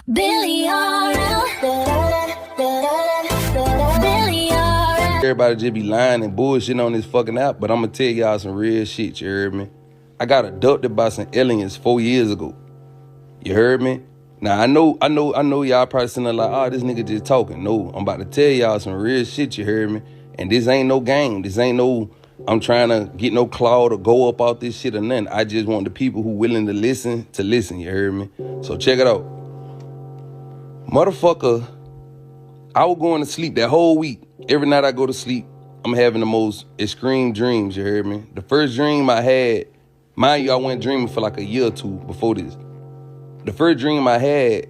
Billy RL. Billy RL. Everybody just be lying and bullshitting on this fucking app, but I'm gonna tell y'all some real shit, you heard me? I got abducted by some aliens 4 years ago. You heard me? Now I know y'all probably sitting there like, oh, this nigga just talking. No, I'm about to tell y'all some real shit, you heard me? And this ain't no game. This ain't no, I'm trying to get no cloud or go up off this shit or nothing. I just want the people who willing to listen, you heard me? So check it out. Motherfucker, I was going to sleep that whole week. Every night I go to sleep, I'm having the most extreme dreams, you heard me? The first dream I had, mind you, I went dreaming for like a year or two before this. The first dream I had,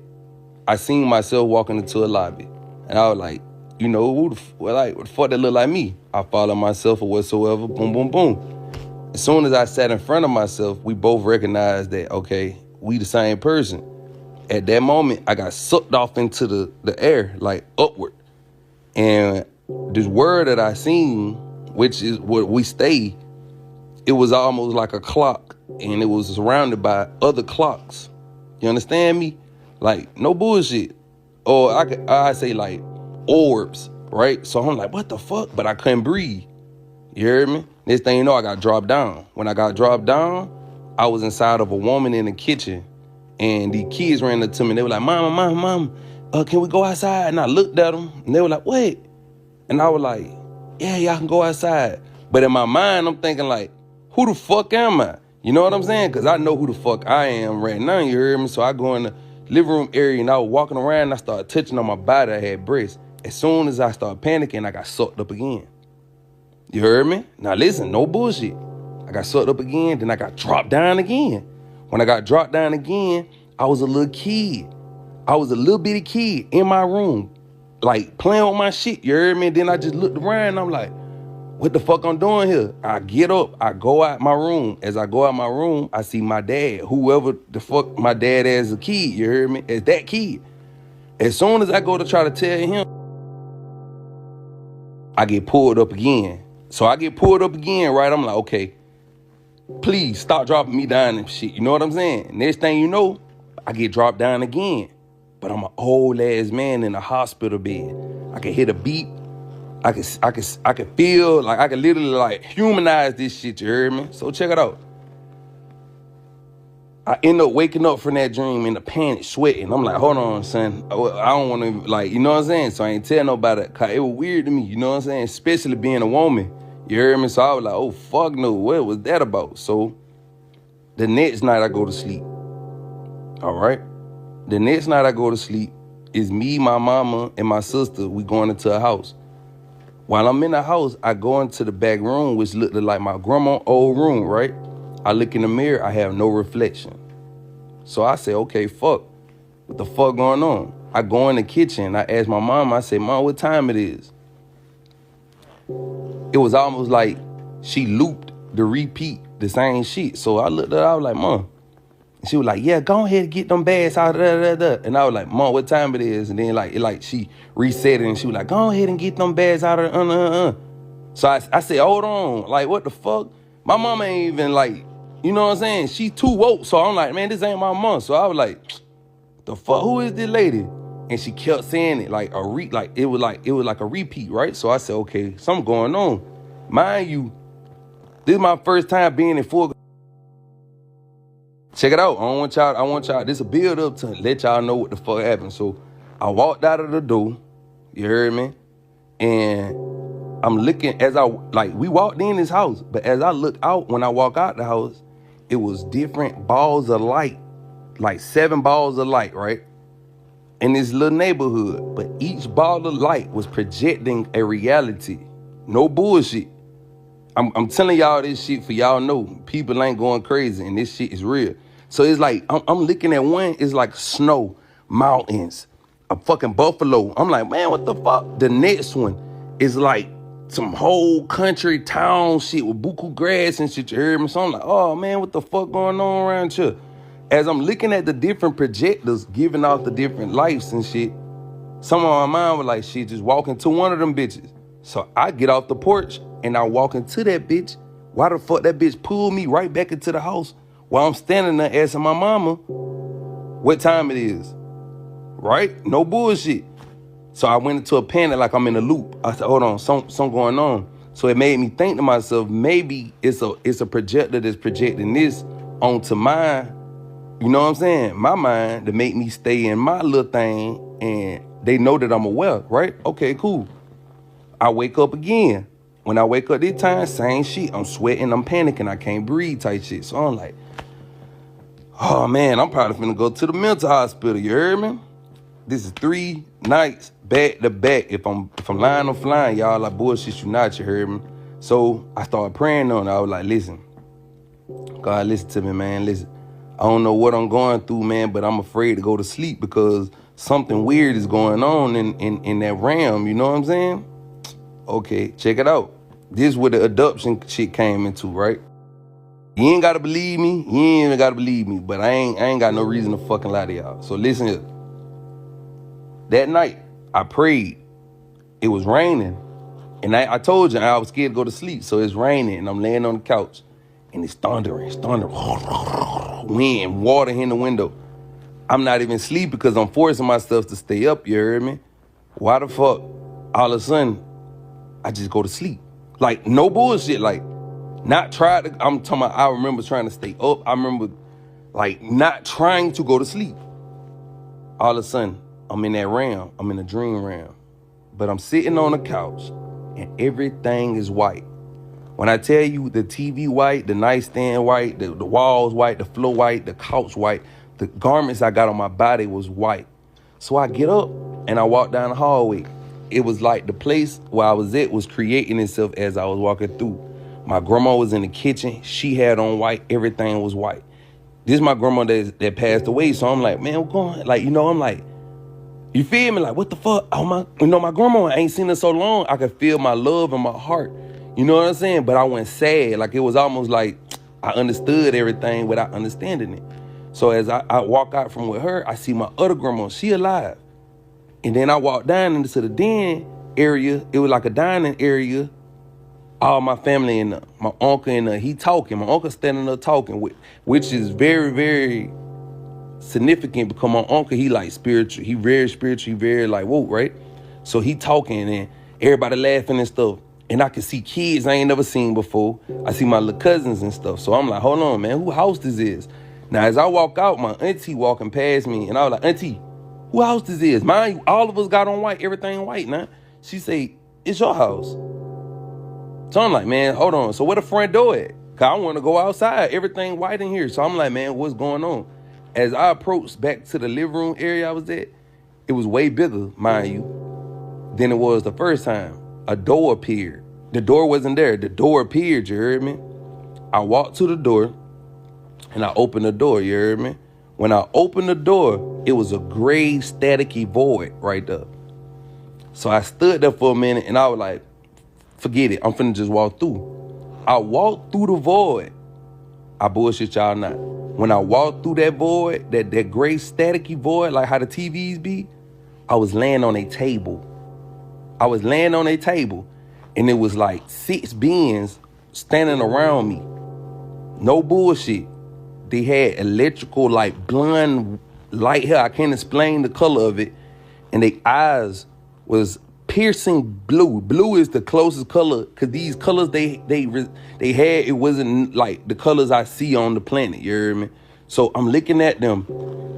I seen myself walking into a lobby. And I was like, you know, what the fuck that look like me? I follow myself or whatsoever, boom, boom, boom. As soon as I sat in front of myself, we both recognized that, okay, we the same person. At that moment, I got sucked off into the air, like upward. And this word that I seen, which is what we stay, it was almost like a clock, and it was surrounded by other clocks. You understand me? Like, no bullshit. Or I say like orbs, right? So I'm like, what the fuck? But I couldn't breathe. You heard me? Next thing you know, I got dropped down. When I got dropped down, I was inside of a woman in the kitchen. And the kids ran up to me. They were like, Mama, can we go outside? And I looked at them, and they were like, what? And I was like, yeah, y'all can go outside. But in my mind, I'm thinking like, who the fuck am I? You know what I'm saying? Because I know who the fuck I am right now, you heard me? So I go in the living room area, and I was walking around, and I started touching on my body. I had breasts. As soon as I started panicking, I got sucked up again. You heard me? Now listen, no bullshit. I got sucked up again, then I got dropped down again. When I got dropped down again, I was a little kid. I was a little bitty kid in my room, like playing with my shit, you heard me? Then I just looked around and I'm like, what the fuck I'm doing here? I get up, I go out my room. As I go out my room, I see my dad, whoever the fuck my dad as a kid, you heard me? As that kid. As soon as I go to try to tell him, I get pulled up again. So I get pulled up again, right? I'm like, okay, please stop dropping me down and shit. You know what I'm saying? Next thing you know, I get dropped down again. But I'm an old ass man in a hospital bed. I can hear the beat. I can feel, like I can literally like humanize this shit, you heard me? So check it out. I end up waking up from that dream in a panic, sweating. I'm like, hold on, son. I don't want to, like, you know what I'm saying? So I ain't tell nobody. Cause it was weird to me, you know what I'm saying? Especially being a woman. You heard me? So I was like, oh, fuck no. What was that about? So the next night I go to sleep. All right? The next night I go to sleep is me, my mama, and my sister. We going into a house. While I'm in the house, I go into the back room, which looked like my grandma's old room, right? I look in the mirror, I have no reflection. So I say, okay, fuck. What the fuck going on? I go in the kitchen, I ask my mom, I say, Mom, what time it is? It was almost like she looped the repeat, the same shit. So I looked at her, I was like, Mom. And she was like, yeah, go ahead and get them bags out of da. And I was like, Mom, what time it is? And then like she reset it and she was like, go ahead and get them bags out of So I said, hold on, like what the fuck? My mama ain't even like, you know what I'm saying? She too woke. So I'm like, man, this ain't my mom. So I was like, the fuck, who is this lady? And she kept saying it like it was like a repeat, right? So I said, okay, something going on. Mind you, this is my first time being in full. Check it out. I want y'all, this a build up to let y'all know what the fuck happened. So I walked out of the door, you heard me? And I'm looking we walked in this house, but as I look out, when I walk out the house, it was different balls of light, like 7 balls of light, right? In this little neighborhood, but each ball of light was projecting a reality. No bullshit. I'm telling y'all this shit for y'all know people ain't going crazy and this shit is real. So it's like, I'm looking at one, it's like snow, mountains, a fucking buffalo. I'm like, man, what the fuck? The next one is like some whole country town shit with buku grass and shit, you heard me? So I'm like, oh man, what the fuck going on around here? As I'm looking at the different projectors giving off the different lights and shit, some of my mind was like, shit, just walk into one of them bitches. So I get off the porch and I walk into that bitch. Why the fuck that bitch pulled me right back into the house while I'm standing there asking my mama what time it is? right? No bullshit. So I went into a panic like I'm in a loop. I said, hold on, something going on. So it made me think to myself, maybe it's a projector that's projecting this onto mine. You know what I'm saying? My mind to make me stay in my little thing, and they know that I'm aware, right? Okay, cool. I wake up again. When I wake up this time, same shit. I'm sweating, I'm panicking, I can't breathe type shit. So I'm like, oh man, I'm probably finna go to the mental hospital, you heard me? This is 3 nights back to back. If I'm lying, I'm flying, y'all. Like bullshit you not, you heard me? So I started praying on it. I was like, listen, God, listen to me, man, listen. I don't know what I'm going through, man, but I'm afraid to go to sleep because something weird is going on in that realm, you know what I'm saying? Okay, check it out. This is where the adoption shit came into, right? You ain't gotta believe me, you ain't even gotta believe me, but I ain't got no reason to fucking lie to y'all. So listen here. That night, I prayed. It was raining. And I told you I was scared to go to sleep. So it's raining and I'm laying on the couch. And it's thundering. Wind, water in the window. I'm not even sleeping because I'm forcing myself to stay up, you heard me? Why the fuck, all of a sudden, I just go to sleep? Like, no bullshit, like, not try to, I'm talking about, I remember trying to stay up. I remember, like, not trying to go to sleep. All of a sudden, I'm in that realm. I'm in a dream realm. But I'm sitting on the couch, and everything is white. When I tell you the TV white, the nightstand white, the walls white, the floor white, the couch white, the garments I got on my body was white. So I get up and I walk down the hallway. It was like the place where I was at was creating itself as I was walking through. My grandma was in the kitchen. She had on white. Everything was white. This is my grandma that passed away. So I'm like, man, what's going on? Like, you know, I'm like, you feel me? Like, what the fuck? Oh, my grandma, I ain't seen her so long. I could feel my love in my heart. You know what I'm saying? But I went sad. Like, it was almost like I understood everything without understanding it. So as I walk out from with her, I see my other grandma. She alive. And then I walk down into the den area. It was like a dining area. All my family and my uncle and he talking. My uncle standing up talking, which is very, very significant because my uncle, he like spiritual. He very spiritual. He very like, whoa, right? So he talking and everybody laughing and stuff. And I can see kids I ain't never seen before. I see my little cousins and stuff. So I'm like, hold on, man, who house this is? Now, as I walk out, my auntie walking past me, and I was like, auntie, who house this is? Mind you, all of us got on white, everything white now. She say, it's your house. So I'm like, man, hold on. So where the front door at? Cause I want to go outside. Everything white in here. So I'm like, man, what's going on? As I approached back to the living room area I was at, it was way bigger, mind you, than it was the first time. A door appeared. The door wasn't there. The door appeared, you heard me? I walked to the door and I opened the door, you heard me? When I opened the door, it was a gray, staticky void right there. So I stood there for a minute and I was like, forget it. I'm finna just walk through. I walked through the void. I bullshit y'all not. When I walked through that void, that gray, staticky void, like how the TVs be, I was laying on a table. And it was like 6 beings standing around me. No bullshit. They had electrical, like blonde light hair. I can't explain the color of it. And their eyes was piercing blue. Blue is the closest color because these colors they had, it wasn't like the colors I see on the planet. You hear me? So I'm looking at them.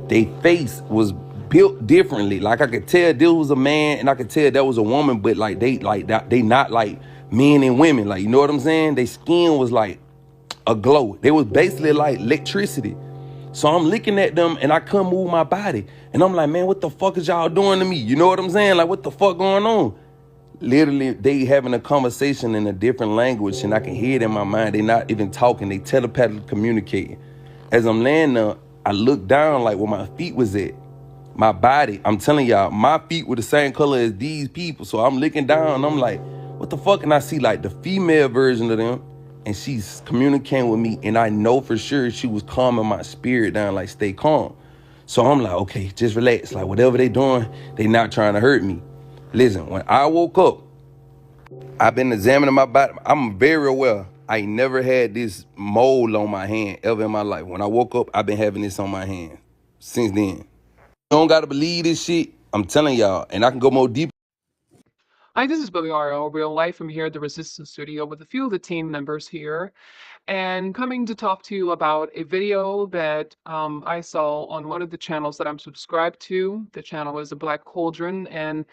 Their face was built differently. Like I could tell there was a man and I could tell that was a woman, but like they not like men and women. Like, you know what I'm saying? Their skin was like a glow. They was basically like electricity. So I'm looking at them and I couldn't move my body. And I'm like, man, what the fuck is y'all doing to me? You know what I'm saying? Like, what the fuck going on? Literally, they having a conversation in a different language and I can hear it in my mind. They not even talking. They telepathically communicating. As I'm laying there, I look down like where my feet was at. My body, I'm telling y'all, my feet were the same color as these people. So I'm looking down and I'm like, what the fuck? And I see like the female version of them. And she's communicating with me, and I know for sure she was calming my spirit down, like, stay calm. So I'm like, okay, just relax. Like, whatever they doing, they not trying to hurt me. Listen, when I woke up, I've been examining my body. I'm very aware. I never had this mole on my hand ever in my life. When I woke up, I've been having this on my hand since then. don't gotta believe this shit. I'm telling y'all, and I can go more deep. Hi, this is Billy RL, Real Life from here at the Resistance Studio with a few of the team members here, and coming to talk to you about a video that I saw on one of the channels that I'm subscribed to. The channel is The Black Cauldron, and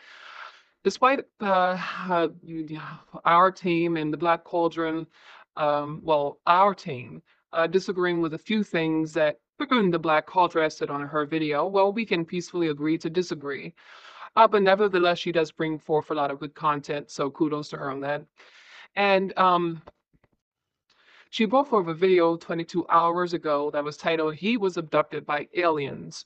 despite our team and The Black Cauldron, our team disagreeing with a few things that The Black Cauldron said on her video, well, we can peacefully agree to disagree. But nevertheless, she does bring forth a lot of good content, so kudos to her on that. And she brought forth a video 22 hours ago that was titled "He Was Abducted by Aliens."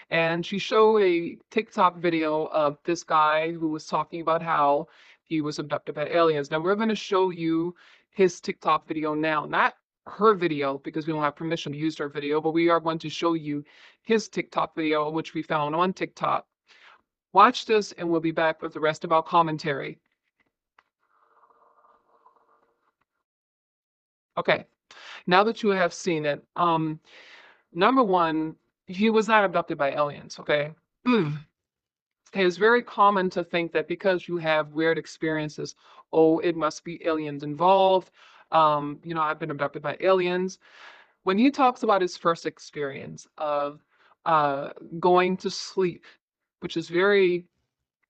And she showed a TikTok video of this guy who was talking about how he was abducted by aliens. Now, we're going to show you his TikTok video now, not her video because we don't have permission to use her video, but we are going to show you his TikTok video, which we found on TikTok. Watch this, and we'll be back with the rest of our commentary. Okay, now that you have seen it, number one, he was not abducted by aliens, okay? It's very common to think that because you have weird experiences, oh, it must be aliens involved. I've been abducted by aliens. When he talks about his first experience of going to sleep, which is very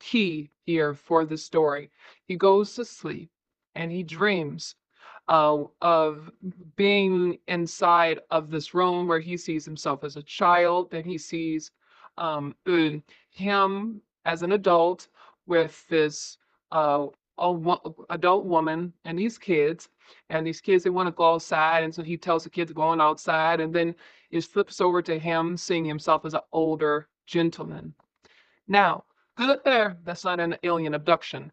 key here for the story. He goes to sleep and he dreams of being inside of this room where he sees himself as a child. Then he sees him as an adult with this adult woman and these kids. And these kids, they want to go outside. And so he tells the kids going outside. And then it flips over to him seeing himself as an older gentleman. Now, good there. That's not an alien abduction.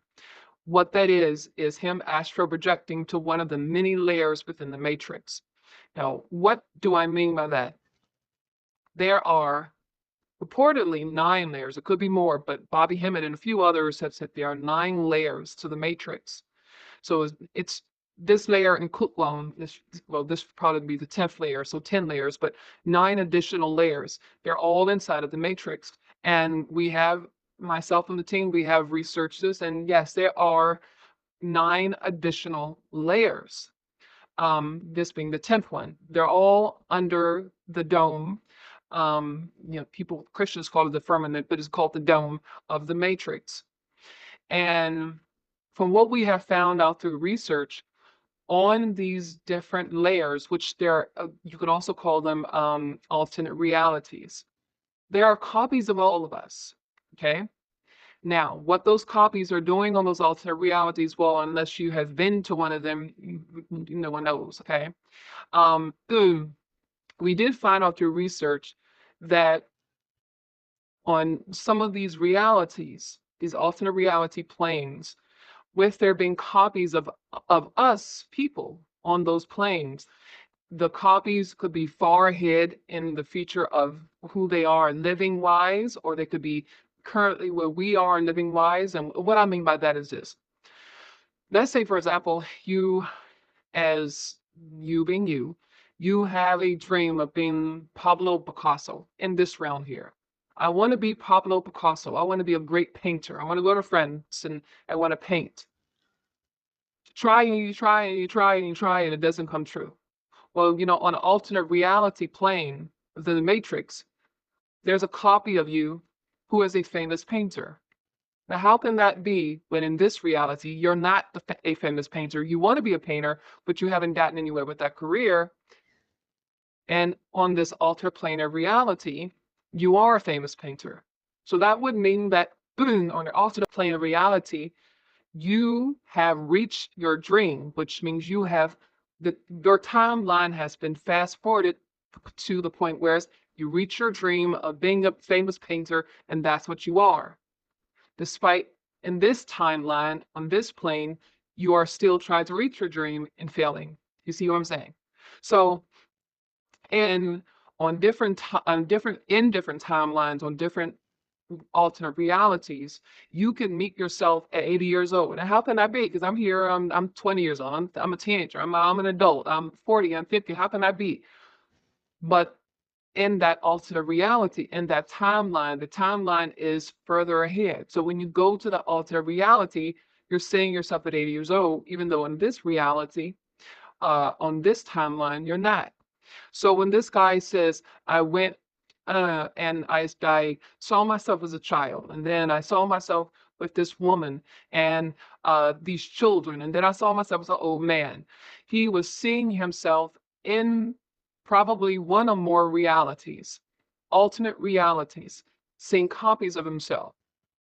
What that is him astral projecting to one of the many layers within the matrix. Now, what do I mean by that? There are reportedly 9 layers. It could be more, but Bobby Hemmett and a few others have said there are 9 layers to the matrix. So it's this layer and this would probably be the 10th layer, so 10 layers, but 9 additional layers. They're all inside of the matrix. And we have, myself and the team, we have researched this, and yes, there are 9 additional layers. This being the 10th one. They're all under the dome. Christians call it the firmament, but it's called the dome of the matrix. And from what we have found out through research on these different layers, which you could also call them alternate realities. There are copies of all of us, okay? Now, what those copies are doing on those alternate realities, well, unless you have been to one of them, no one knows, okay? We did find out through research that on some of these realities, these alternate reality planes, with there being copies of us people on those planes, the copies could be far ahead in the future of who they are living wise, or they could be currently where we are living wise. And what I mean by that is this. Let's say, for example, you being you have a dream of being Pablo Picasso in this realm here. I want to be Pablo Picasso. I want to be a great painter. I want to go to friends and I want to paint. Try and you try and you try and you try and it doesn't come true. Well, on an alternate reality plane within the matrix, there's a copy of you who is a famous painter. Now, how can that be when in this reality, you're not a famous painter? You want to be a painter, but you haven't gotten anywhere with that career. And on this alterplanar reality, you are a famous painter. So that would mean that on an alternate plane of reality, you have reached your dream, which means your timeline has been fast forwarded to the point where you reach your dream of being a famous painter, and that's what you are. Despite in this timeline, on this plane, you are still trying to reach your dream and failing. You see what I'm saying? So, and on different timelines, on different alternate realities, you can meet yourself at 80 years old. And how can that be? Because I'm here, I'm 20 years old, I'm a teenager, I'm an adult, I'm 40, I'm 50. How can that be? But in that alternate reality, in that timeline. The timeline is further ahead. So when you go to the alternate reality, you're seeing yourself at 80 years old, even though in this reality, on this timeline, you're not. So when this guy says, I went and I saw myself as a child, and then I saw myself with this woman and these children, and then I saw myself as an old man. He was seeing himself in probably one or more realities, alternate realities, seeing copies of himself.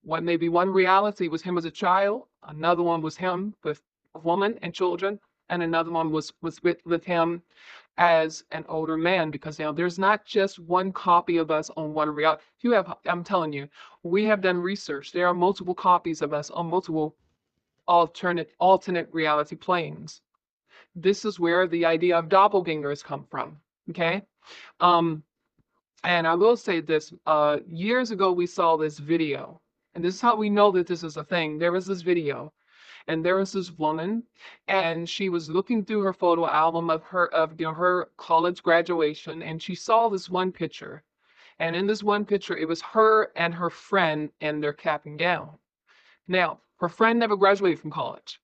Maybe one reality was him as a child, another one was him with a woman and children, and another one was with him as an older man, because there's not just one copy of us on one reality. I'm telling you, we have done research. There are multiple copies of us on multiple alternate reality planes. This is where the idea of doppelgangers come from. Okay. And I will say this, years ago we saw this video, and this is how we know that this is a thing. There was this video, and there was this woman, and she was looking through her photo album of her college graduation, and she saw this one picture. And in this one picture, it was her and her friend in their cap and gown. Now, her friend never graduated from college.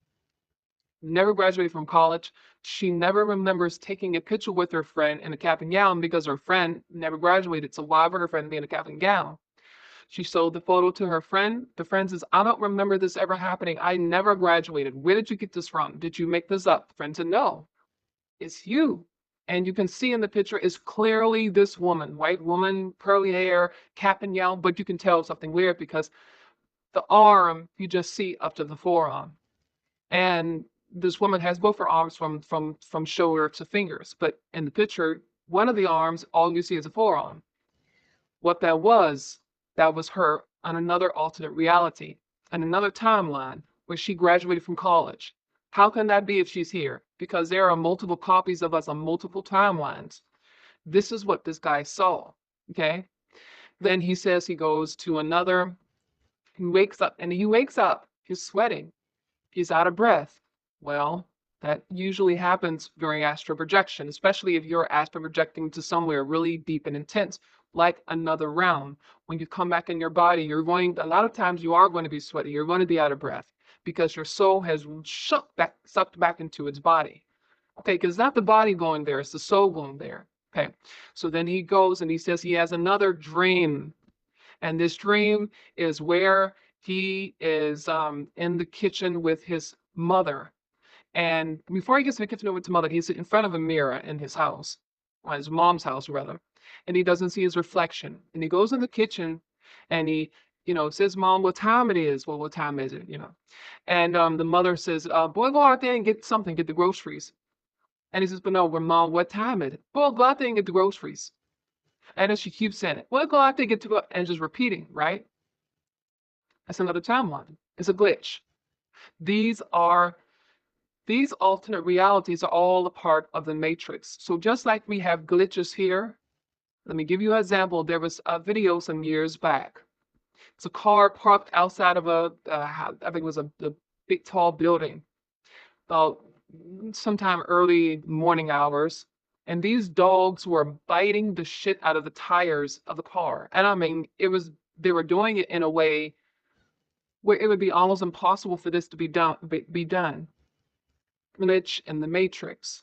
Never graduated from college. She never remembers taking a picture with her friend in a cap and gown because her friend never graduated. So why would her friend be in a cap and gown? She showed the photo to her friend. The friend says, I don't remember this ever happening. I never graduated. Where did you get this from? Did you make this up? The friend said, no, it's you. And you can see in the picture is clearly this woman, white woman, curly hair, cap and gown, but you can tell something weird because the arm, you just see up to the forearm. And this woman has both her arms from shoulder to fingers. But in the picture, one of the arms, all you see is a forearm. What that was her on another alternate reality, on another timeline where she graduated from college. How can that be if she's here? Because there are multiple copies of us on multiple timelines. This is what this guy saw, okay? Then he says he goes to another, he wakes up, he's sweating, he's out of breath. Well, that usually happens during astral projection, especially if you're astral projecting to somewhere really deep and intense, like another realm. When you come back in your body, a lot of times you are going to be sweaty, you're going to be out of breath because your soul has sucked back into its body. Okay, because it's not the body going there, it's the soul going there. Okay, so then he goes and he says he has another dream. And this dream is where he is in the kitchen with his mother. And before he gets to the kitchen with his mother, he's in front of a mirror in his house, or his mom's house rather, and he doesn't see his reflection. And he goes in the kitchen and he, says, Mom, what time it is? Well, what time is it? And the mother says, boy, go out there and get something, get the groceries. And he says, but no, Mom, what time is it? Boy, go out there and get the groceries. And then she keeps saying it. Well, go out there and and just repeating, right? That's another timeline. It's a glitch. These alternate realities are all a part of the matrix. So just like we have glitches here, let me give you an example. There was a video some years back. It's a car parked outside of I think it was a big tall building, about sometime early morning hours. And these dogs were biting the shit out of the tires of the car. And I mean, they were doing it in a way where it would be almost impossible for this to be done. Glitch in the matrix.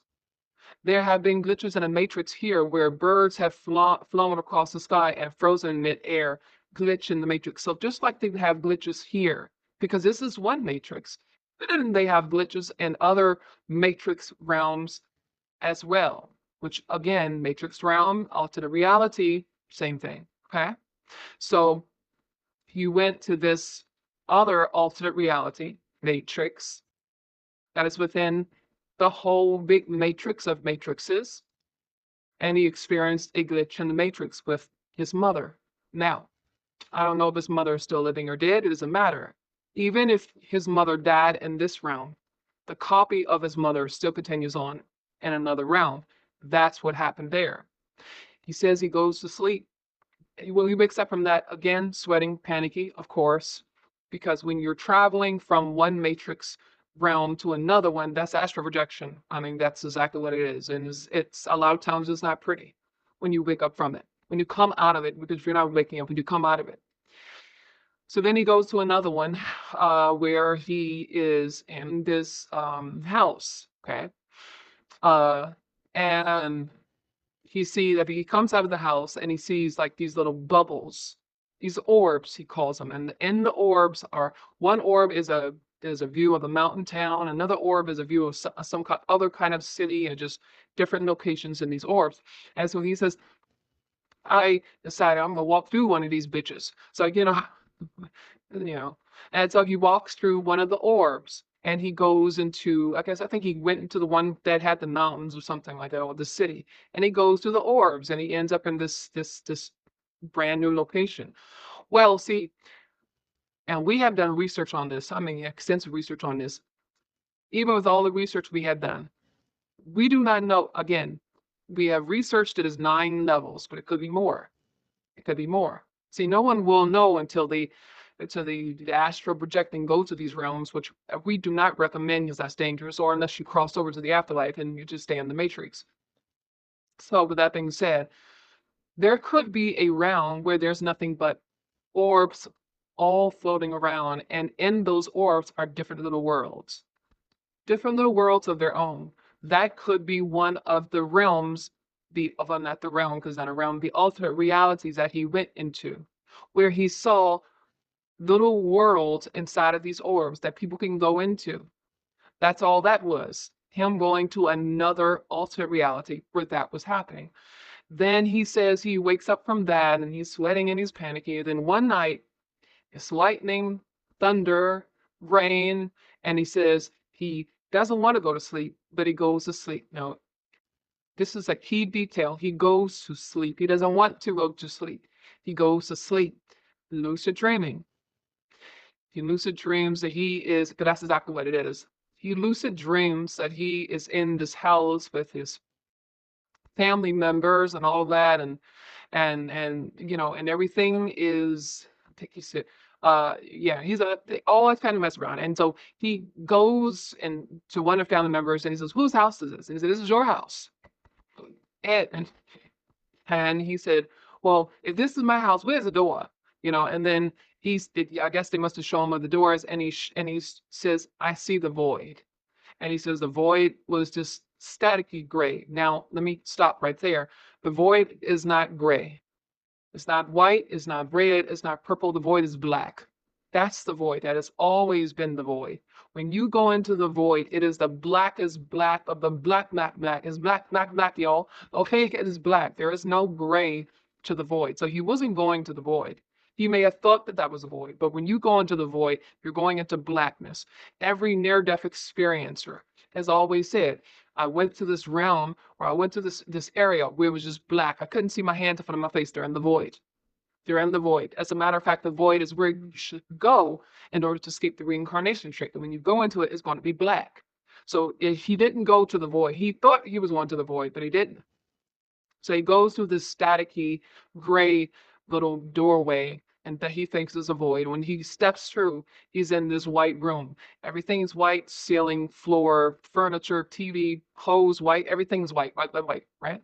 There have been glitches in the matrix here where birds have flown across the sky and frozen in mid-air. Glitch in the matrix. So just like they have glitches here, because this is one matrix, they have glitches in other matrix realms as well. Which again, matrix realm, alternate reality, same thing. Okay, so you went to this other alternate reality matrix that is within the whole big matrix of matrices, and he experienced a glitch in the matrix with his mother. Now, I don't know if his mother is still living or dead, it doesn't matter. Even if his mother died in this realm, the copy of his mother still continues on in another realm. That's what happened there. He says he goes to sleep. Well, he wakes up from that again, sweating, panicky, of course, because when you're traveling from one matrix realm to another one, that's astral projection. I mean, that's exactly what it is. And it's a lot of times it's not pretty. when you wake up from it, when you come out of it, because you're not waking up, when you come out of it. So then he goes to another one where he is in this house, okay? And he comes out of the house and he sees like these little bubbles, these orbs, he calls them. And in the orbs are, one orb is a view of a mountain town, another orb is a view of some other kind of city, and just different locations in these orbs. And so he says, I decided I'm gonna walk through one of these bitches. So you know, and so he walks through one of the orbs and he goes into, I think he went into the one that had the mountains or something like that, or the city. And he goes through the orbs and he ends up in this brand new location. Well, see, and we have done research on this. I mean, extensive research on this. Even with all the research we had done, we do not know. Again, we have researched it as 9 levels, but it could be more. It could be more. See, no one will know until the astral projecting goes to these realms, which we do not recommend because that's dangerous, or unless you cross over to the afterlife and you just stay in the matrix. So with that being said, there could be a realm where there's nothing but orbs all floating around, and in those orbs are different little worlds of their own. That could be one of the realms, not the realm, because not a realm, the alternate realities that he went into, where he saw little worlds inside of these orbs that people can go into. That's all that was. Him going to another alternate reality where that was happening. Then he says he wakes up from that and he's sweating and he's panicky. Then one night, it's lightning, thunder, rain, and he says he doesn't want to go to sleep, but he goes to sleep. Now, this is a key detail. He goes to sleep. He doesn't want to go to sleep. He goes to sleep. Lucid dreaming. He lucid dreams that because that's exactly what it is. He lucid dreams that he is in this house with his family members and all that, and everything is, I think he said, they always kind of mess around. And so he goes to one of the family members and he says, whose house is this? And he said, this is your house. And he said, well, if this is my house, where's the door? And then I guess they must have shown him the doors, and he says, I see the void. And he says the void was just staticky gray. Now, let me stop right there. The void is not gray. It's not white, it's not red, it's not purple. The void is black. That's the void. That has always been the void. When you go into the void, it is the blackest black of the black. It's black, y'all. Okay, it is black. There is no gray to the void. So he wasn't going to the void. He may have thought that was a void, but when you go into the void, you're going into blackness. Every near-death experiencer has always said, I went to this realm, or I went to this area where it was just black. I couldn't see my hands in front of my face. They're in the void. They're in the void. As a matter of fact, the void is where you should go in order to escape the reincarnation trick. And when you go into it, it's going to be black. So if he didn't go to the void, he thought he was going to the void, but he didn't. So he goes through this staticky, gray little doorway, and that he thinks is a void. When he steps through, he's in this white room. Everything's white, ceiling, floor, furniture, TV, hose, white. Everything's white, right?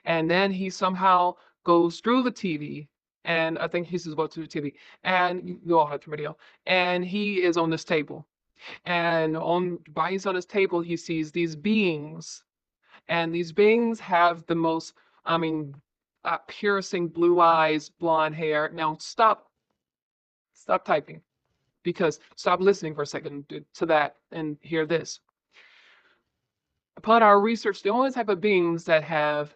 And then he somehow goes through the TV, and I think he says go to the TV, and you all have the video, and he is on this table. And while he's on his table, he sees these beings, and these beings have the most, piercing blue eyes, blonde hair. Now stop typing, because stop listening for a second to that and hear this. Upon our research, the only type of beings that have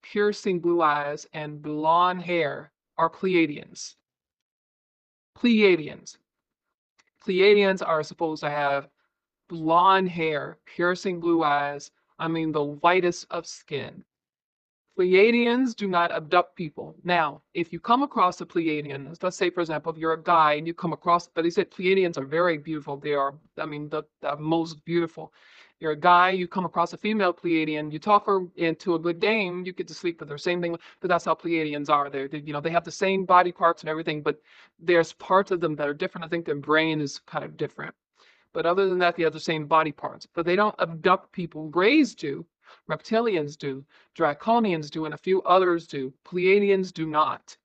piercing blue eyes and blonde hair are Pleiadians. Pleiadians are supposed to have blonde hair, piercing blue eyes, the whitest of skin. Pleiadians do not abduct people. Now, if you come across a Pleiadian, let's say, for example, if you're a guy and you come across, but he said Pleiadians are very beautiful. They are, the most beautiful. You're a guy, you come across a female Pleiadian, you talk her into a good dame, you get to sleep with her. Same thing, but that's how Pleiadians are. They have the same body parts and everything, but there's parts of them that are different. I think their brain is kind of different. But other than that, they have the same body parts. But they don't abduct people. Greys do. Reptilians do, Draconians do, and a few others do. Pleiadians do not.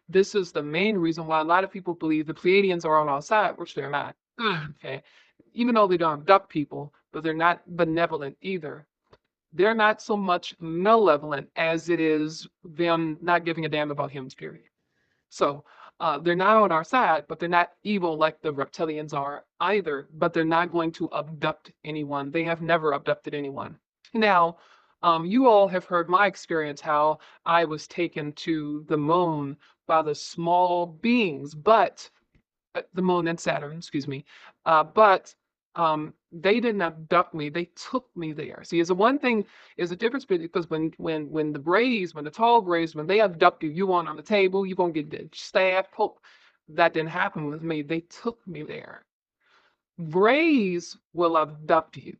This is the main reason why a lot of people believe the Pleiadians are on our side, which they're not. Okay. Even though they don't abduct people, but they're not benevolent either. They're not so much malevolent as it is them not giving a damn about humans, period. So they're not on our side, but they're not evil like the reptilians are either, but they're not going to abduct anyone. They have never abducted anyone. Now, you all have heard my experience how I was taken to the moon by the small beings, but the moon and Saturn, excuse me, but they didn't abduct me. They took me there. See, is the one thing is the difference because when the Braves, when the tall Braves, when they abduct you, you want on the table, you're gonna get stabbed, poke. That didn't happen with me. They took me there. Braves will abduct you.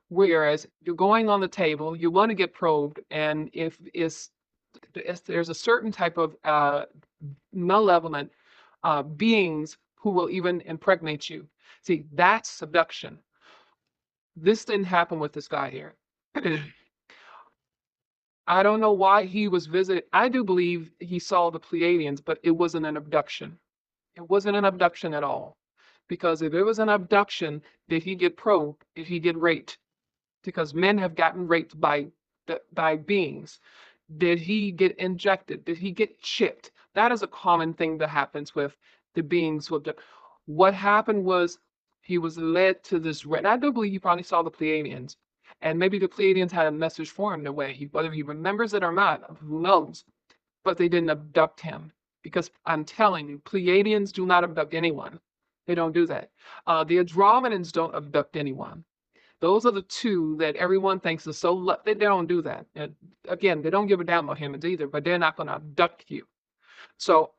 Whereas you're going on the table, you want to get probed, and if there's a certain type of malevolent beings who will even impregnate you. See, that's seduction. This didn't happen with this guy here. I don't know why he was visited. I do believe he saw the Pleiadians, but it wasn't an abduction. It wasn't an abduction at all. Because if it was an abduction, did he get probed? Did he get raped? Because men have gotten raped by beings. Did he get injected? Did he get chipped? That is a common thing that happens with the beings who abduct. What happened was he was led to this. And I do believe he probably saw the Pleiadians. And maybe the Pleiadians had a message for him in a way. Whether he remembers it or not, who knows? But they didn't abduct him. Because I'm telling you, Pleiadians do not abduct anyone. They don't do that. The Andromedans don't abduct anyone. Those are the two that everyone thinks are so. They don't do that. And again, they don't give a damn about humans either, but they're not going to abduct you. So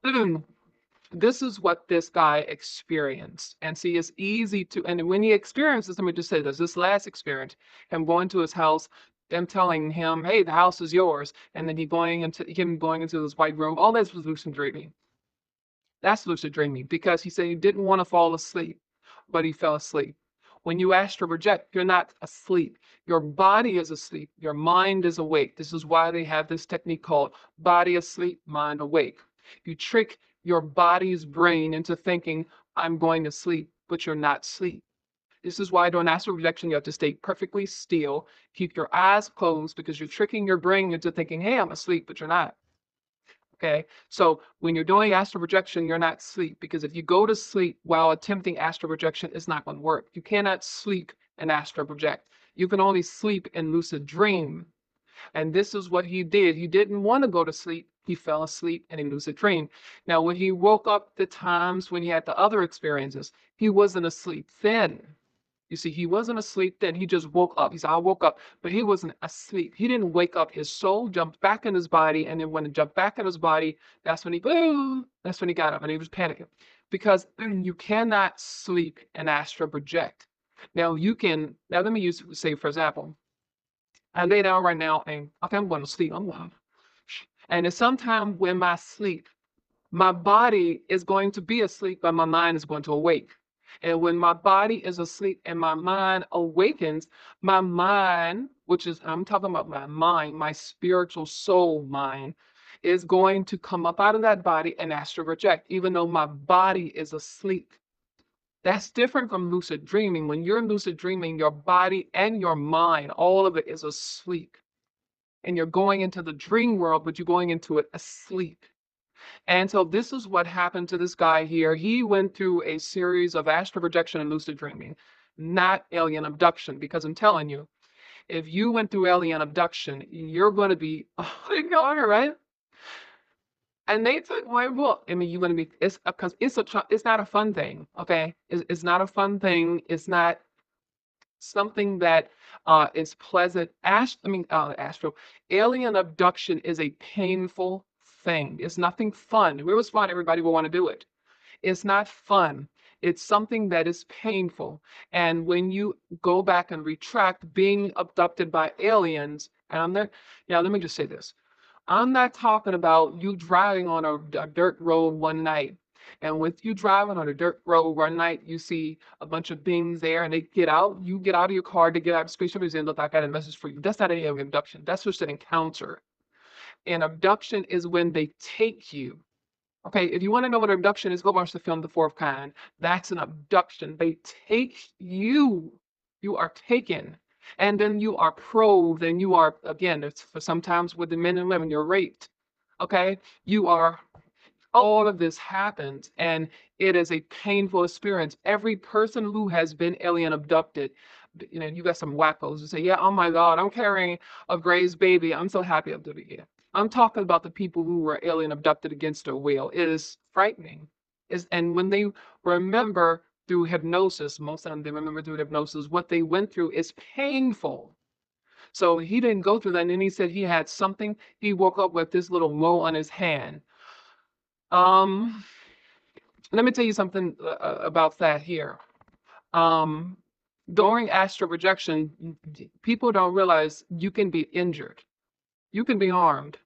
this is what this guy experienced. And see, it's easy to, and when he experiences, let me just say this last experience, him going to his house, them telling him, hey, the house is yours, and then him going into this white room, all this was lucid dreaming. That's lucid dreaming because he said he didn't want to fall asleep, but he fell asleep. When you astral project, you're not asleep. Your body is asleep. Your mind is awake. This is why they have this technique called body asleep, mind awake. You trick your body's brain into thinking, I'm going to sleep, but you're not asleep. This is why during astral projection, you have to stay perfectly still, keep your eyes closed because you're tricking your brain into thinking, hey, I'm asleep, but you're not. Okay, so when you're doing astral projection, you're not asleep because if you go to sleep while attempting astral projection, it's not going to work. You cannot sleep and astral project. You can only sleep and lucid dream. And this is what he did. He didn't want to go to sleep. He fell asleep and he lucid dreamed. Now, when he woke up the times when he had the other experiences, he wasn't asleep then. You see, he wasn't asleep then. He just woke up. He said, I woke up, but he wasn't asleep. He didn't wake up. His soul jumped back in his body. And then when it jumped back in his body, that's when he got up and he was panicking. Because you cannot sleep and astral project. Now, let me say, for example, I lay down right now and, okay, I'm going to sleep. And it's sometime when my sleep, my body is going to be asleep, but my mind is going to awake. And when my body is asleep and my mind awakens, my mind, which is, I'm talking about my mind, my spiritual soul mind, is going to come up out of that body and astral project, even though my body is asleep. That's different from lucid dreaming. When you're in lucid dreaming, your body and your mind, all of it is asleep. And you're going into the dream world, but you're going into it asleep. And so this is what happened to this guy here. He went through a series of astral projection and lucid dreaming, not alien abduction, because I'm telling you, if you went through alien abduction, you're going to be, right? And they took my book. I mean, you're going to be, it's because it's not a fun thing, okay? It's not a fun thing. It's not something that is pleasant. Astral. Alien abduction is a painful thing. It's nothing fun. If it was fun, everybody would want to do it. It's not fun. It's something that is painful. And when you go back and retract being abducted by aliens, and let me just say this. I'm not talking about you driving on a dirt road one night And with you driving on a dirt road one night, you see a bunch of beings there and they get out, you get out of your car, they get out of the space shuttle, and look, I got a message for you. That's not any abduction. That's just an encounter. An abduction is when they take you. Okay, if you want to know what an abduction is, go watch the film The Fourth Kind. That's an abduction. They take you. You are taken. And then you are probed, and you are, again, it's for sometimes with the men and women, you're raped. Okay? You are, all of this happens, and it is a painful experience. Every person who has been alien abducted, you got some wackos who say, yeah, oh my God, I'm carrying a Gray's baby. I'm so happy I'm doing it. I'm talking about the people who were alien abducted against their will. It is frightening. And when they remember through hypnosis, most of them they remember through hypnosis, what they went through is painful. So he didn't go through that. And then he said he had something. He woke up with this little mole on his hand. Um, Let me tell you something about that here. During astral projection, people don't realize you can be injured. You can be harmed.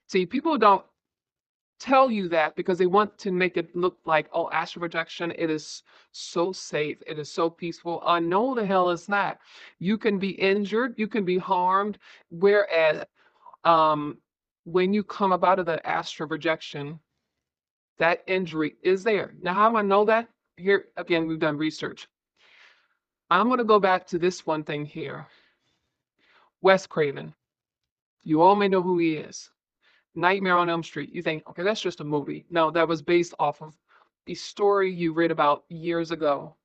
See, people don't tell you that because they want to make it look like, oh, astral projection, it is so safe, it is so peaceful. No, the hell it's not. You can be injured, you can be harmed, whereas when you come up out of the astral projection, that injury is there. Now, how do I know that? Here, again, we've done research. I'm going to go back to this one thing here. Wes Craven. You all may know who he is. Nightmare on Elm Street. You think, okay, that's just a movie. No, that was based off of the story you read about years ago.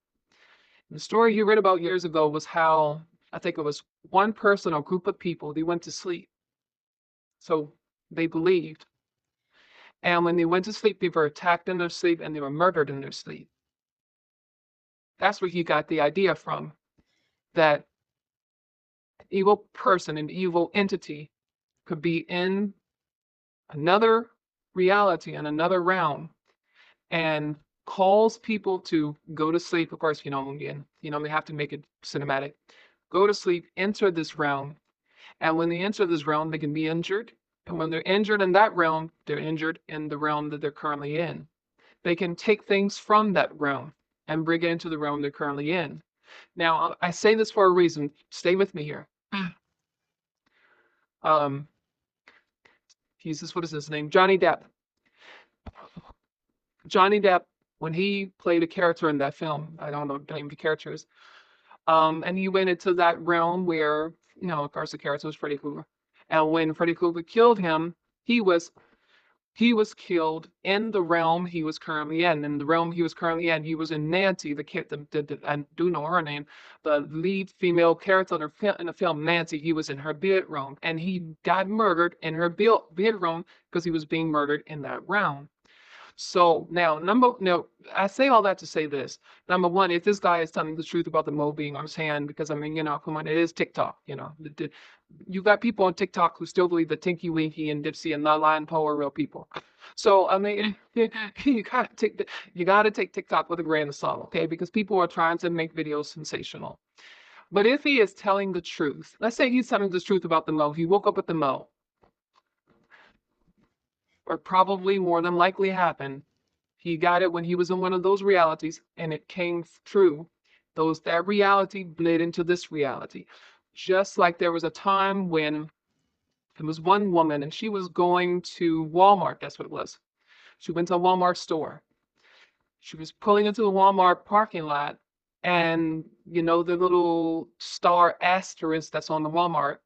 The story you read about years ago was how, I think it was one person or group of people, they went to sleep. So they believed. And when they went to sleep, they were attacked in their sleep and they were murdered in their sleep. That's where he got the idea from, that evil person, an evil entity, could be in another reality, in another realm, and calls people to go to sleep. Of course, again, they have to make it cinematic. Go to sleep, enter this realm, and when they enter this realm, they can be injured. And when they're injured in that realm, they're injured in the realm that they're currently in. They can take things from that realm and bring it into the realm they're currently in. Now, I say this for a reason. Stay with me here. What is his name? Johnny Depp. Johnny Depp, when he played a character in that film, I don't know the name of the characters, and he went into that realm where, of course, the character was Freddy Krueger. And when Freddy Krueger killed him, he was killed in the realm he was currently in. In the realm he was currently in, he was in Nancy, the kid, I do know her name, the lead female character in the film, Nancy. He was in her bedroom, and he got murdered in her bedroom because he was being murdered in that realm. So now, I say all that to say this. Number one, if this guy is telling the truth about the mole being on his hand, because come on, it is TikTok. You got people on TikTok who still believe that Tinky Winky and Dipsy and Lala and Poe are real people. So you gotta take TikTok with a grain of salt, okay? Because people are trying to make videos sensational. But if he is telling the truth, let's say he's telling the truth about the mole. He woke up with the mole. Or probably more than likely happened. He got it when he was in one of those realities, and it came true. That reality bled into this reality. Just like there was a time when there was one woman, and she was going to Walmart. That's what it was. She went to a Walmart store. She was pulling into a Walmart parking lot, and the little star asterisk that's on the Walmart,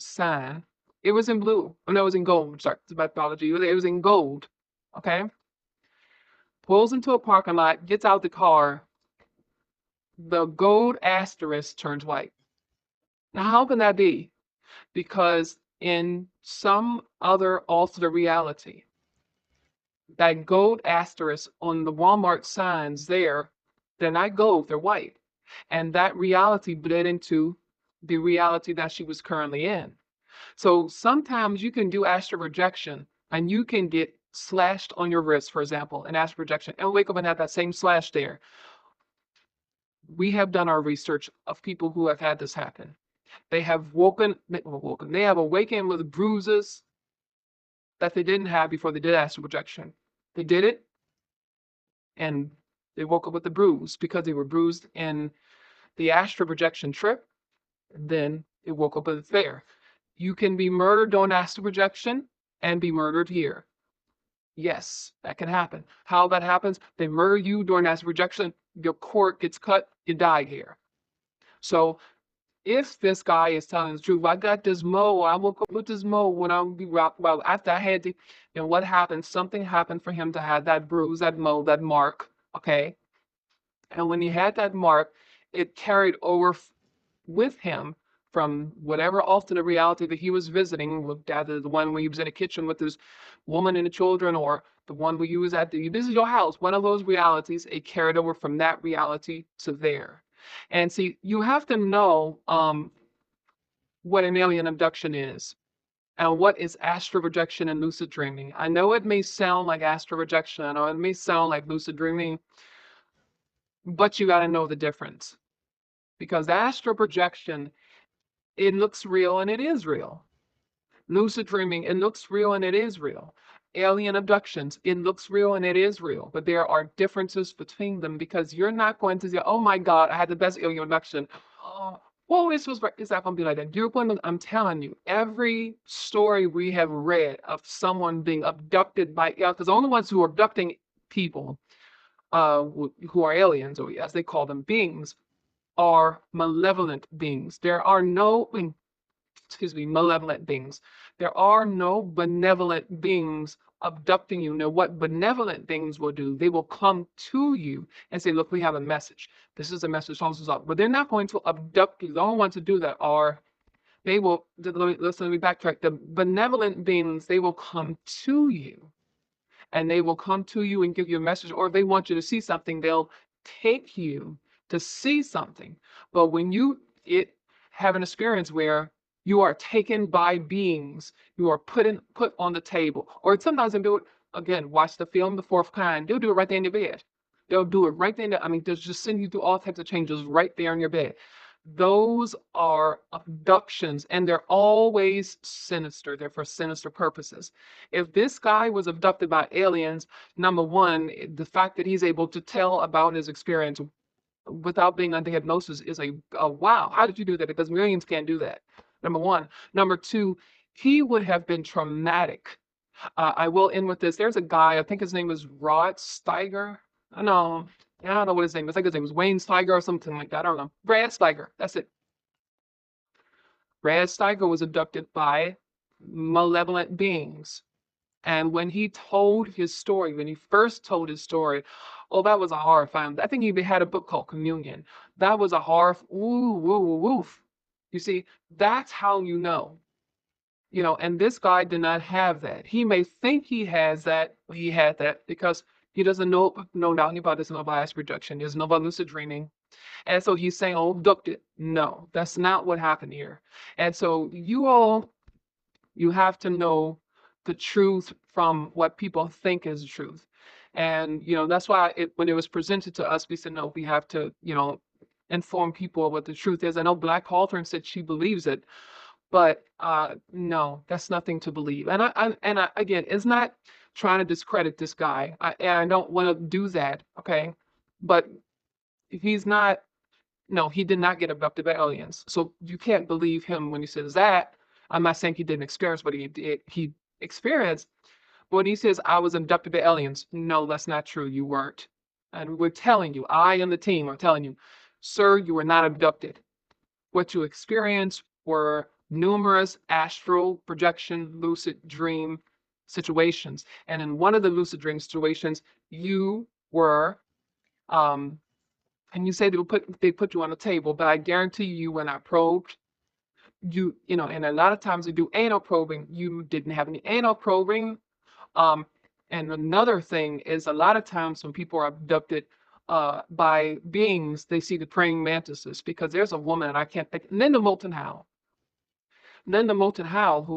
sign. It was in blue. Oh, no, it was in gold. Sorry, it's my apology. It was in gold. Okay. Pulls into a parking lot, gets out the car. The gold asterisk turns white. Now, how can that be? Because in some other alternate reality, that gold asterisk on the Walmart signs there, they're not gold, they're white. And that reality bled into the reality that she was currently in. So sometimes you can do astral projection and you can get slashed on your wrist, for example, in astral projection, and wake up and have that same slash there. We have done our research of people who have had this happen. They have they have awakened with bruises that they didn't have before they did astral projection. They did it, and they woke up with a bruise because they were bruised in the astral projection trip. Then they woke up with it there. You can be murdered during astral projection and be murdered here. Yes, that can happen. How that happens, they murder you during astral projection, your cord gets cut, you die here. So if this guy is telling the truth, I got this mole, I woke up with this mole when I would be rocked. Well, after I had the, and what happened? Something happened for him to have that bruise, that mole, that mark. Okay. And when he had that mark, it carried over with him from whatever alternate reality that he was visiting, either the one where he was in the kitchen with his woman and the children, or the one where you was at the, you visit your house, one of those realities, it carried over from that reality to there. And see, you have to know what an alien abduction is and what is astral projection and lucid dreaming. I know it may sound like astral projection, I know it may sound like lucid dreaming, but you got to know the difference. Because astral projection, it looks real and it is real. Lucid dreaming, it looks real and it is real. Alien abductions, it looks real and it is real. But there are differences between them because you're not going to say, oh my God, I had the best alien abduction. Oh, well, it's not going to be like that. You're going to, I'm telling you, every story we have read of someone being abducted by, because the only ones who are abducting people who are aliens, or as they call them, beings, are malevolent beings. There are no, malevolent beings. There are no benevolent beings abducting you. Now, what benevolent beings will do, they will come to you and say, look, we have a message. This is a message, but they're not going to abduct you. The only ones to do that are, they will, let me backtrack. The benevolent beings, they will come to you. And they will come to you and give you a message, or if they want you to see something, they'll take you to see something. But when you have an experience where you are taken by beings, you are put on the table, or sometimes they'll do it again. Watch the film The Fourth Kind. They'll do it right there in your bed. They'll do it right there. They'll just send you through all types of changes right there in your bed. Those are abductions, and they're always sinister. They're for sinister purposes. If this guy was abducted by aliens, number one, the fact that he's able to tell about his experience without being under hypnosis is a wow. How did you do that? Because millions can't do that. Number one. Number two, he would have been traumatic. I will end with this. There's a guy, I think his name is Rod Steiger. No, I don't know what his name is. I think his name was Wayne Steiger or something like that. I don't know. Brad Steiger. That's it. Brad Steiger was abducted by malevolent beings. And when he told his story, when he first told his story, oh, that was a horrifying. I think he even had a book called Communion. That was a horror. Ooh, woo, woof. You see, that's how you know. And this guy did not have that. He may think he has that, but he had that because he doesn't know nothing about this, no bias projection. There's no about lucid dreaming. And so he's saying, oh, abducted. No, that's not what happened here. And so you have to know the truth from what people think is the truth. And, that's why when it was presented to us, we said, no, we have to, inform people what the truth is. I know Black Hawthorne said she believes it, but no, that's nothing to believe. And I again, it's not trying to discredit this guy. I don't want to do that, okay? But he's not, no, he did not get abducted by aliens. So you can't believe him when he says that. I'm not saying he didn't experience what he experienced, but when he says, I was abducted by aliens, no, that's not true. You weren't. And we're telling you, I and the team are telling you, sir, you were not abducted. What you experienced were numerous astral projection, lucid dream situations. And in one of the lucid dream situations, you were, and you say they put you on a table, but I guarantee you, when I probed, and a lot of times they do anal probing, you didn't have any anal probing. And another thing is, a lot of times when people are abducted by beings, they see the praying mantises, because there's a woman, and I can't think, Linda Moulton Howe. Linda Moulton Howe,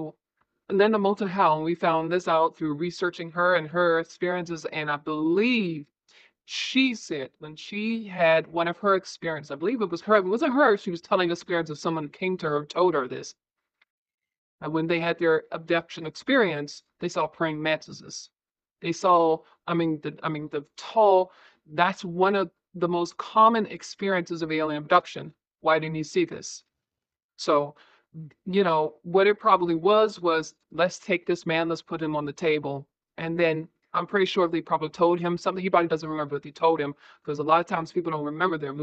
and we found this out through researching her and her experiences, and I believe she said when she had one of her experiences, I believe it was her, it wasn't her, she was telling the experience of someone came to her, told her this. And when they had their abduction experience, they saw praying mantises. They saw, the tall, That's one of the most common experiences of alien abduction. Why didn't he see this? So, what it probably was let's take this man, let's put him on the table. And then I'm pretty sure they probably told him something. He probably doesn't remember what they told him, because a lot of times people don't remember their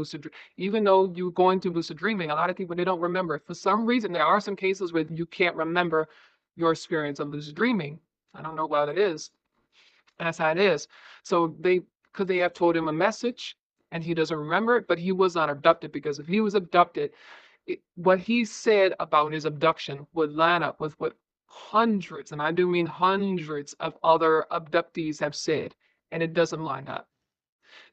even though you're going through lucid dreaming, a lot of people, they don't remember. For some reason, there are some cases where you can't remember your experience of lucid dreaming. I don't know why that is. That's how it is. So could they have told him a message and he doesn't remember it, but he was not abducted, because if he was abducted, what he said about his abduction would line up with what hundreds, and I do mean hundreds, of other abductees have said, and it doesn't line up.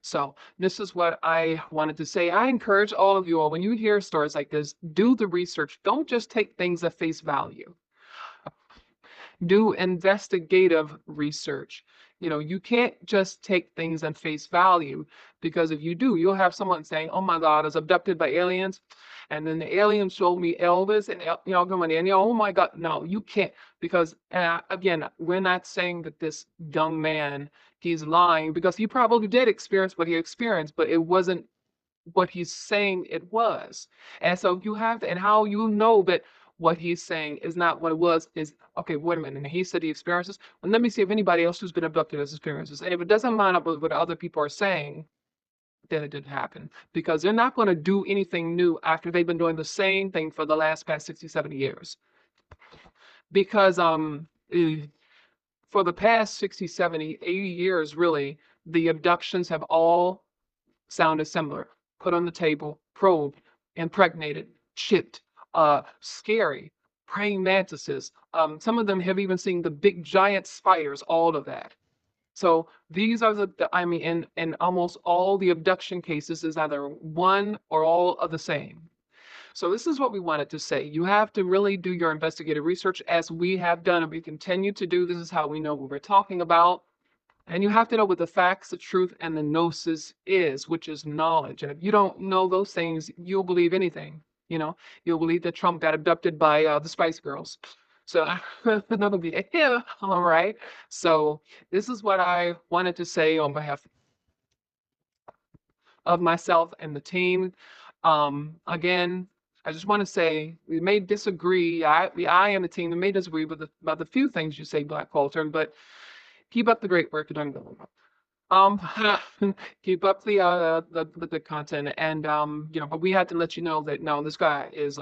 So this is what I wanted to say. I encourage all of you all, when you hear stories like this, do the research. Don't just take things at face value. Do investigative research. You can't just take things at face value, because if you do, you'll have someone saying, "Oh my God, I was abducted by aliens," and then the aliens showed me Elvis, and coming in, oh my God, no, you can't, because again, we're not saying that this young man, he's lying, because he probably did experience what he experienced, but it wasn't what he's saying it was. And so you have to, and how you know that what he's saying is not what it was is, okay, wait a minute. And he said he experiences. Well, let me see if anybody else who's been abducted has experiences. And if it doesn't line up with what other people are saying, then it didn't happen. Because they're not going to do anything new after they've been doing the same thing for the past 60, 70 years. Because for the past 60, 70, 80 years, really, the abductions have all sounded similar. Put on the table, probed, impregnated, chipped, scary, praying mantises. Some of them have even seen the big giant spiders, all of that. So these are in almost all the abduction cases is either one or all of the same. So this is what we wanted to say. You have to really do your investigative research, as we have done, and we continue to do. This is how we know what we're talking about. And you have to know what the facts, the truth, and the gnosis is, which is knowledge. And if you don't know those things, you'll believe anything. You'll believe that Trump got abducted by the Spice Girls. So that'll be it. All right. So this is what I wanted to say on behalf of myself and the team. Again, I just want to say we may disagree. I and the team may disagree about the few things you say, Black Culture, but keep up the great work you're doing. Keep up the content, and but we had to let you know that no, this guy is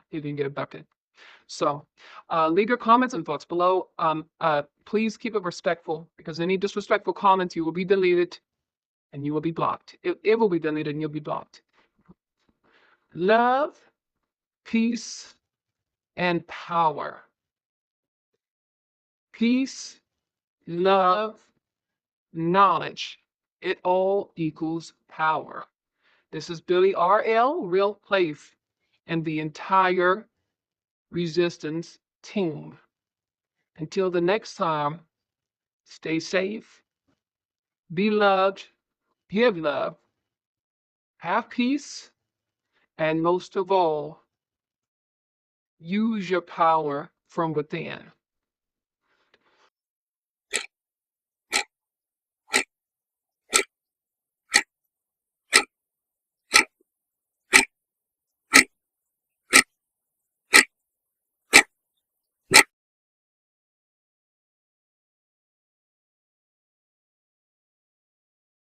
he didn't get abducted. So leave your comments and thoughts below. Please keep it respectful, because any disrespectful comments, you will be deleted and you will be blocked. It will be deleted and you'll be blocked. Love, peace, and power. Peace, love, knowledge. It all equals power. This is Billy RL, Real Life, and the entire Resistance team. Until the next time, stay safe, be loved, give love, have peace, and most of all, use your power from within.